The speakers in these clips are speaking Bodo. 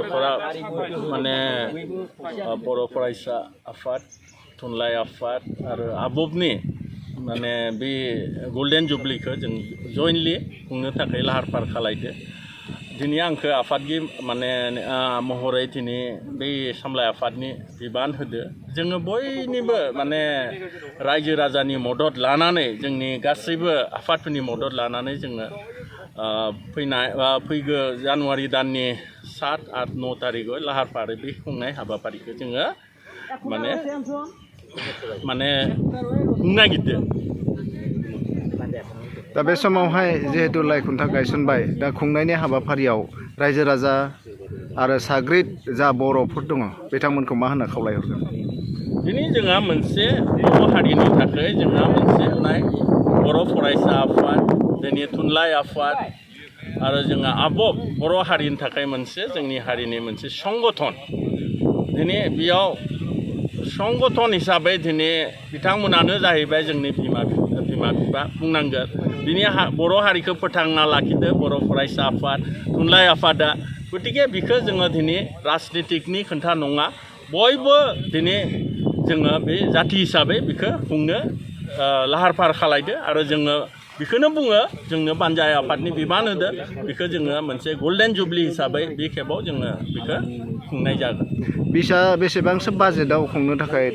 दखरा माने बर' फरायसा आफाद थुनलाइ आफाद आरो आबबनि माने बे गल्डेन जुबलिखौ जों जयेन्टलि खुंनो थाखाय लाहार फाहार खालायदो दिनै आंखौ आफादगि माने महरै दिनै बे सामलाय आफादनि बिबान होदो जोङो बयनिबो माने रायजो राजानि मदद लानानै जोंनि गासैबो आफादफोरनि मदद लानानै जोङो फैगौ जानुवारि दाननि 7, 8, 9 तारिखआव लाहार फाहार बे खुंनाय हाबाफारिखौ जोङो माने खुंनो नागिरदों दा बे समावहाय जिहेतु लाइ खुन्था गायसनबाय दा खुंनायनि हाबाफारियाव रायजो राजा आरो साग्रिद जा बर'फोर दङ बिथांमोनखौ मा होनना खावलायहरगोन दिनै जोंहा मोनसे बर' हारिनि थाखाय जोंहा मोनसे बर' फरायसा आफाद जोंनि थुनलाइ आफाद आरो जोंहा आबब बर' हारिनि थाखाय मोनसे जोंनि हारिनि मोनसे संगठन दिनै बेयाव संगठन हिसाबै दिनै बिथांमोनानो जाहैबाय जोंनि बिमा बिफा बुंनांगोन दिनै बर' हारिखौ फोथांना लाखिदो बर' फरायसा आफाद थुनलाइ आफादा गतिके बिखौ जोङो दिनै राजनितिकनि खोथा नङा बयबो दिनै जोङो बे जाथि हिसाबै बिखौ खुंनो लाहार फाहार खालायदो आरो जोङो बेखौनो बुङो जोंनो बानजाय आफादनि बिबान होदो बेखौ जोङो मोनसे गल्डेन जुबलि हिसाबै बे खेबाव जोङो बेखौ खुंनाय जागोन बेसेबांसो बाजेटआव खुंनो थाखाय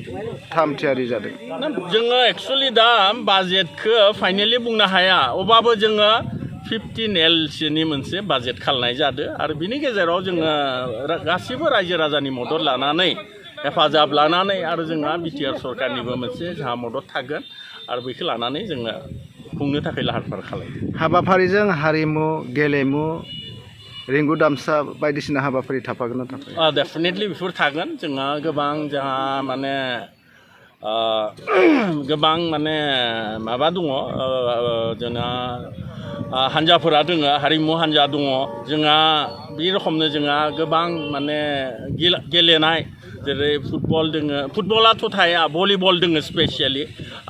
थाम थियारि जादों जोङो एक्सुवेलि दा बाजेटखौ फाइनेलि बुंनो हाया अब्लाबो जोङो 15 Lसोनि मोनसे बाजेट खालामनाय जादों आरो बिनि गेजेराव जोङो गासिबो रायजो राजानि मदद लानानै हेफाजाब लानानै आरो जोंहा बिटिआर सरकारनिबो मोनसे जोंहा मदद थागोन आरो बेखौ लानानै जोङो खुंनो थाखाय लाहार फाहार खालामो हाबाफारिजों हारिमु गेलेमु रिंगु दामसा बायदिसिना हाबाफारि थाफागोन ना थाफाया डेफिनेटलि बेफोर थागोन जोंहा गोबां जोंहा माने गोबां माने माबा दङ जोंहा हान्जाफोरा दङ हारिमु हान्जा दङ जोंहा बे रोखोमनो जोंहा गोबां माने गेलेनाय जेरै फुटबल दोङो फुटबलाथ' थाया भलिबल दोङो स्पेसियेलि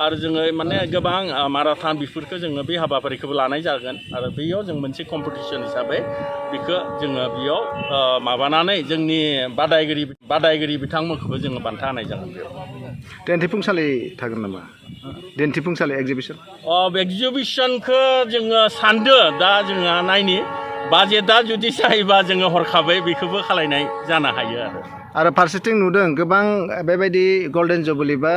आरो जोङो माने गोबां माराथन बेफोरखौ जोङो बे हाबाफारिखौबो लानाय जागोन आरो बेयाव जों मोनसे कम्पिटिसन हिसाबै बेखौ जोङो बेयाव माबानानै जोंनि बादायगिरि बिथांमोनखौबो जोङो बान्था होनाय जागोन बेयाव दिन्थिफुंसालि थागोन नामा दिन्थिफुंसालि एक्जिबिसनखौ जोङो सानदो दा जोङो नायनि बाजेटआ जुदि जायोबा जोङो हरखाबै बेखौबो खालायनाय जानो हायो आरो फारसेथिं नुदों गोबां बेबायदि गल्डेन जुबलि बा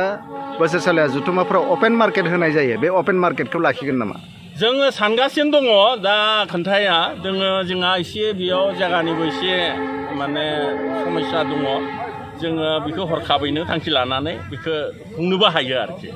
बोसोरसालिया जुथुमाफ्राव अपेन मार्केट होनाय जायो बे अपेन मार्केटखौ लाखिगोन नामा जोङो सानगासिनो दङ दा खोन्थाया जोंहा एसे बेयाव जायगानिबो एसे माने समस्या दङ जोङो बेखौ हरखाबैनो थांखि लानानै बेखौ खुंनोबो हायो आरोखि